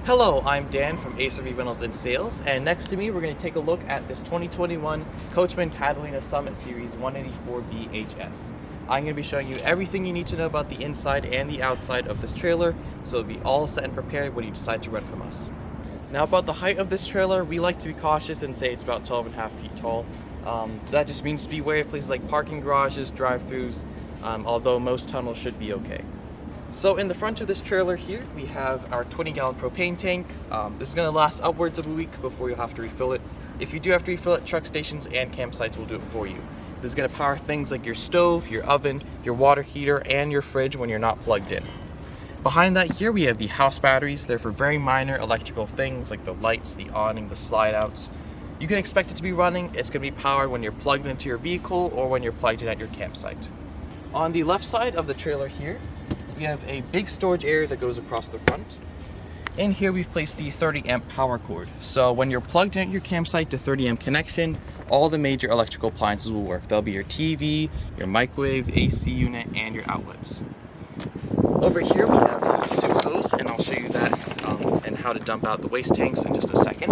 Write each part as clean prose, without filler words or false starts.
Hello, I'm Dan from ACV Rentals and Sales, and next to me we're going to take a look at this 2021 Coachmen Catalina Summit Series 184BHS. I'm going to be showing you everything you need to know about the inside and the outside of this trailer, so it'll be all set and prepared when you decide to rent from us. Now about the height of this trailer, we like to be cautious and say it's about 12.5 feet tall. That just means to be wary of places like parking garages, drive-thrus, although most tunnels should be okay. So in the front of this trailer here, we have our 20-gallon propane tank. This is going to last upwards of a week before you'll have to refill it. If you do have to refill it, truck stations and campsites will do it for you. This is going to power things like your stove, your oven, your water heater, and your fridge when you're not plugged in. Behind that here, we have the house batteries. They're for very minor electrical things like the lights, the awning, the slide outs. You can expect it to be running. It's going to be powered when you're plugged into your vehicle or when you're plugged in at your campsite. On the left side of the trailer here, we have a big storage area that goes across the front. In here we've placed the 30 amp power cord. So when you're plugged in at your campsite to 30 amp connection, all the major electrical appliances will work. There'll be your TV, your microwave, AC unit, and your outlets. Over here we have the sewer hose, and I'll show you that and how to dump out the waste tanks in just a second.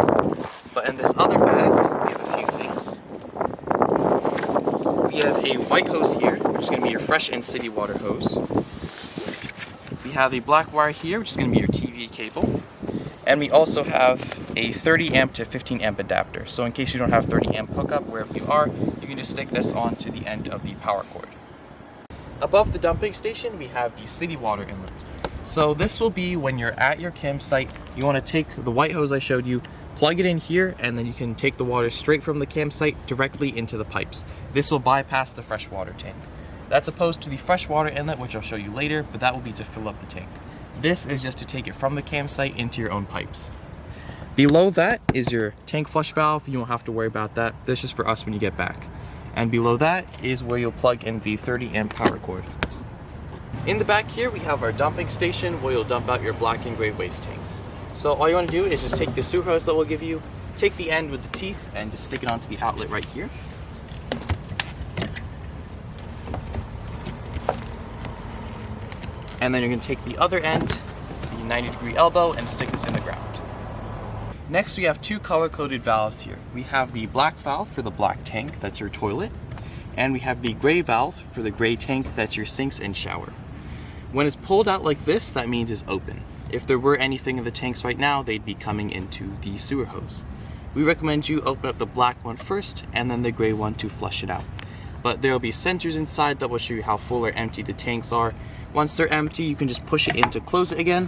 But in this other bag, we have a few things. We have a white hose here, which is going to be your fresh and city water hose. We have a black wire here, which is going to be your TV cable. And we also have a 30 amp to 15 amp adapter. So in case you don't have 30 amp hookup wherever you are, you can just stick this onto the end of the power cord. Above the dumping station, we have the city water inlet. So this will be when you're at your campsite, you want to take the white hose I showed you, plug it in here, and then you can take the water straight from the campsite directly into the pipes. This will bypass the freshwater tank. That's opposed to the freshwater inlet, which I'll show you later, but that will be to fill up the tank. This is just to take it from the campsite into your own pipes. Below that is your tank flush valve. You won't have to worry about that. This is for us when you get back. And below that is where you'll plug in the 30 amp power cord. In the back here, we have our dumping station where you'll dump out your black and gray waste tanks. So all you want to do is just take the sewer hose that we'll give you, take the end with the teeth, and just stick it onto the outlet right here. And then you're going to take the other end, the 90-degree elbow, and stick this in the ground. Next, we have two color-coded valves here. We have the black valve for the black tank, that's your toilet, and we have the gray valve for the gray tank, that's your sinks and shower. When it's pulled out like this, that means it's open. If there were anything in the tanks right now, they'd be coming into the sewer hose. We recommend you open up the black one first, and then the gray one to flush it out. But there will be sensors inside that will show you how full or empty the tanks are. Once they're empty, you can just push it in to close it again.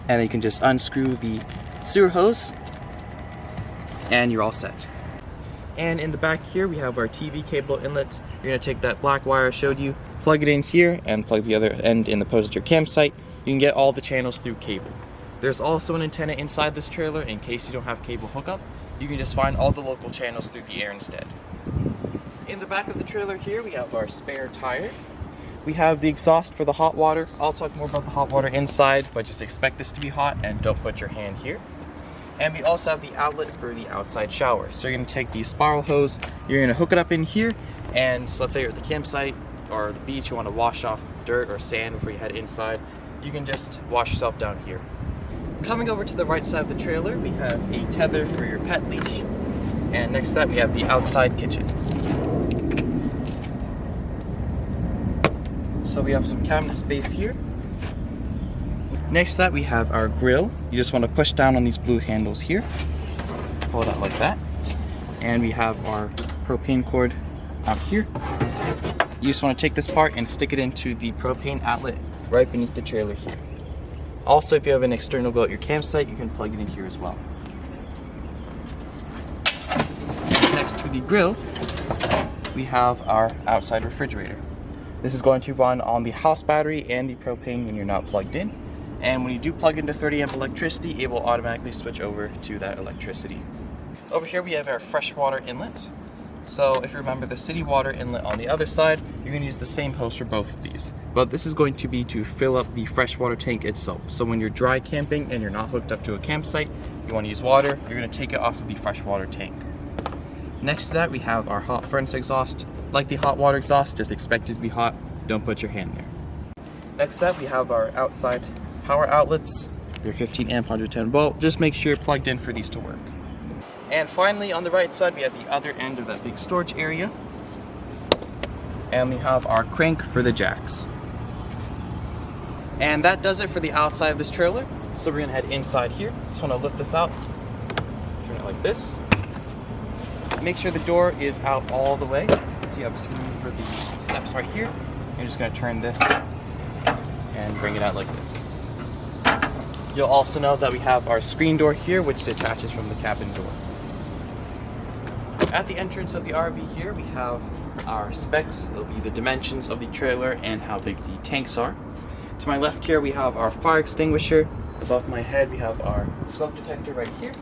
And then you can just unscrew the sewer hose, and you're all set. And in the back here, we have our TV cable inlet. You're gonna take that black wire I showed you, plug it in here, and plug the other end in the post at your campsite. You can get all the channels through cable. There's also an antenna inside this trailer in case you don't have cable hookup. You can just find all the local channels through the air instead. In the back of the trailer here, we have our spare tire. We have the exhaust for the hot water. I'll talk more about the hot water inside, but just expect this to be hot and don't put your hand here. And we also have the outlet for the outside shower. So you're gonna take the spiral hose, you're gonna hook it up in here, and so let's say you're at the campsite or the beach, you wanna wash off dirt or sand before you head inside, you can just wash yourself down here. Coming over to the right side of the trailer, we have a tether for your pet leash. And next to that, we have the outside kitchen. So we have some cabinet space here. Next to that, we have our grill. You just want to push down on these blue handles here. Pull it out like that. And we have our propane cord out here. You just want to take this part and stick it into the propane outlet right beneath the trailer here. Also, if you have an external go at your campsite, you can plug it in here as well. Next to the grill, we have our outside refrigerator. This is going to run on the house battery and the propane when you're not plugged in. And when you do plug into 30 amp electricity, it will automatically switch over to that electricity. Over here we have our freshwater inlet. So if you remember the city water inlet on the other side, you're going to use the same hose for both of these. But this is going to be to fill up the freshwater tank itself. So when you're dry camping and you're not hooked up to a campsite, you want to use water, you're going to take it off of the freshwater tank. Next to that, we have our hot furnace exhaust. Like the hot water exhaust, just expect it to be hot. Don't put your hand there. Next to that, we have our outside power outlets. They're 15 amp, 110 volt. Just make sure you're plugged in for these to work. And finally, on the right side, we have the other end of that big storage area. And we have our crank for the jacks. And that does it for the outside of this trailer. So we're gonna head inside here. Just wanna lift this out, turn it like this. Make sure the door is out all the way. So you have some room for the steps right here. You're just gonna turn this and bring it out like this. You'll also know that we have our screen door here, which detaches from the cabin door. At the entrance of the RV here, we have our specs. It'll be the dimensions of the trailer and how big the tanks are. To my left here, we have our fire extinguisher. Above my head, we have our smoke detector right here.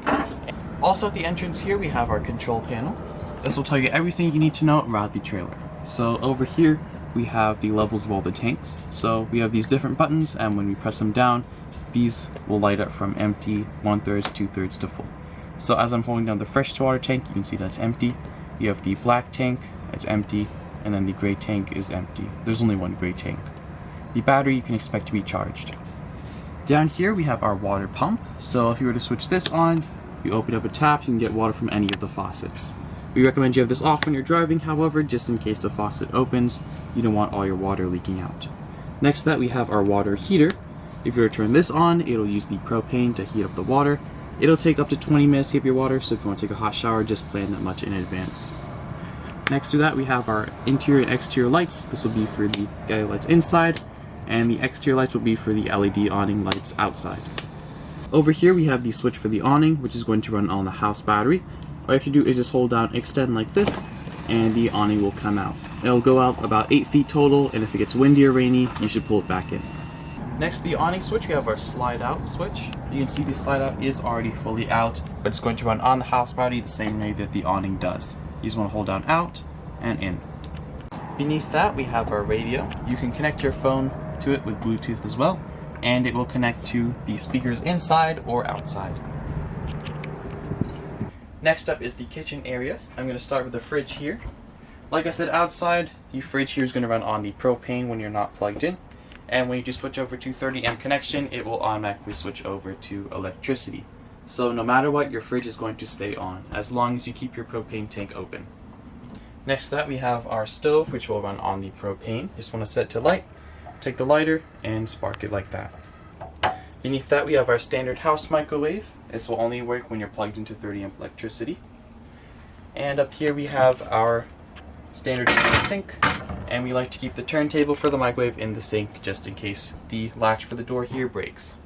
Also at the entrance here, we have our control panel. This will tell you everything you need to know about the trailer. So over here, we have the levels of all the tanks. So we have these different buttons, and when we press them down, these will light up from empty, 1/3, 2/3 to full. So as I'm holding down the freshwater tank, you can see that's empty. You have the black tank, it's empty, and then the gray tank is empty. There's only one gray tank. The battery you can expect to be charged. Down here we have our water pump. So if you were to switch this on, you open up a tap, you can get water from any of the faucets. We recommend you have this off when you're driving, however, just in case the faucet opens, you don't want all your water leaking out. Next to that we have our water heater. If you were to turn this on, it'll use the propane to heat up the water. It'll take up to 20 minutes to heat up your water, so if you want to take a hot shower, just plan that much in advance. Next to that we have our interior and exterior lights. This will be for the guide lights inside, and the exterior lights will be for the LED awning lights outside. Over here we have the switch for the awning, which is going to run on the house battery. All you have to do is just hold down extend like this, and the awning will come out. It'll go out about 8 feet total, and if it gets windy or rainy, you should pull it back in. Next to the awning switch, we have our slide out switch. You can see the slide out is already fully out, but it's going to run on the house battery the same way that the awning does. You just want to hold down out and in. Beneath that, we have our radio. You can connect your phone to it with Bluetooth as well, and it will connect to the speakers inside or outside. Next up is the kitchen area. I'm going to start with the fridge here. Like I said, outside, the fridge here is going to run on the propane when you're not plugged in, and when you do switch over to 30 amp connection, it will automatically switch over to electricity. So no matter what, your fridge is going to stay on, as long as you keep your propane tank open. Next to that, we have our stove, which will run on the propane. Just want to set it to light, take the lighter, and spark it like that. Beneath that, we have our standard house microwave. This will only work when you're plugged into 30 amp electricity. And up here we have our standard sink, and we like to keep the turntable for the microwave in the sink just in case the latch for the door here breaks.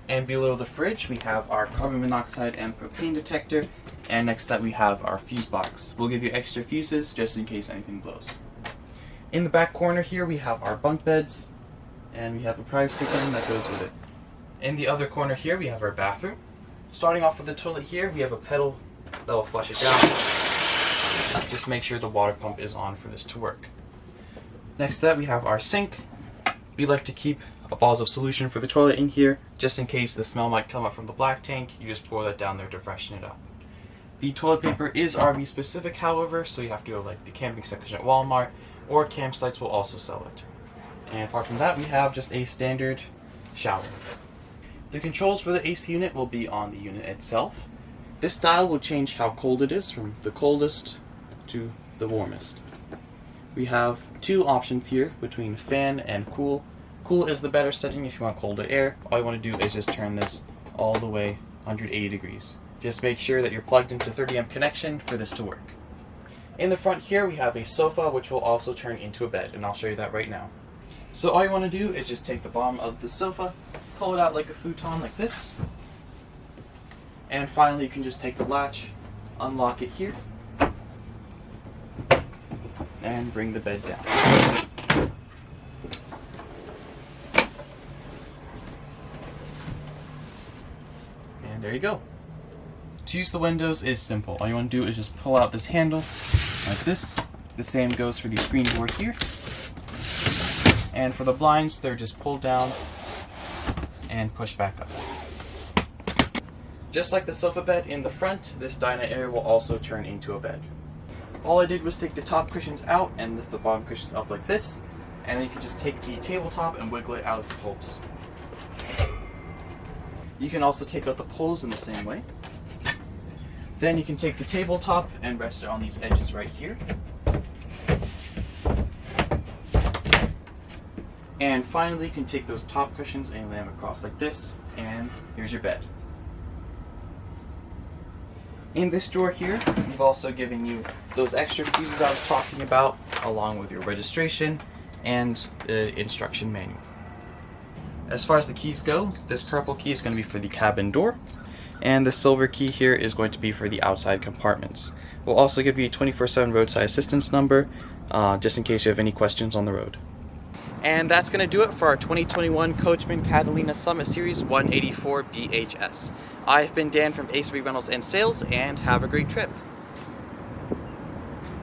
And below the fridge, we have our carbon monoxide and propane detector, and next to that we have our fuse box. We'll give you extra fuses just in case anything blows. In the back corner here, we have our bunk beds, and we have a privacy curtain that goes with it. In the other corner here, we have our bathroom. Starting off with the toilet here, we have a pedal that will flush it down. Just make sure the water pump is on for this to work. Next to that, we have our sink. We like to keep balls of solution for the toilet in here, just in case the smell might come up from the black tank. You just pour that down there to freshen it up. The toilet paper is RV specific, however, so you have to go like the camping section at Walmart, or campsites will also sell it. And apart from that, we have just a standard shower. The controls for the AC unit will be on the unit itself. This dial will change how cold it is, from the coldest to the warmest. We have two options here between fan and cool. Cool is the better setting if you want colder air. All you want to do is just turn this all the way 180 degrees. Just make sure that you're plugged into 30 amp connection for this to work. In the front here, we have a sofa which will also turn into a bed, and I'll show you that right now. So all you want to do is just take the bottom of the sofa, pull it out like a futon like this, and finally you can just take the latch, unlock it here, and bring the bed down. And there you go. To use the windows is simple. All you want to do is just pull out this handle like this. The same goes for the screen door here. And for the blinds, they're just pulled down and pushed back up. Just like the sofa bed in the front, this dinette area will also turn into a bed. All I did was take the top cushions out and lift the bottom cushions up like this, and then you can just take the tabletop and wiggle it out of the holes. You can also take out the poles in the same way. Then you can take the tabletop and rest it on these edges right here. And finally, you can take those top cushions and lay them across like this, and here's your bed. In this drawer here, we've also given you those extra fuses I was talking about, along with your registration and instruction manual. As far as the keys go, this purple key is going to be for the cabin door, and the silver key here is going to be for the outside compartments. We'll also give you a 24/7 roadside assistance number, just in case you have any questions on the road. And that's going to do it for our 2021 Coachmen Catalina Summit Series 184 BHS. I've been Dan from ACV Rentals and Sales, and have a great trip.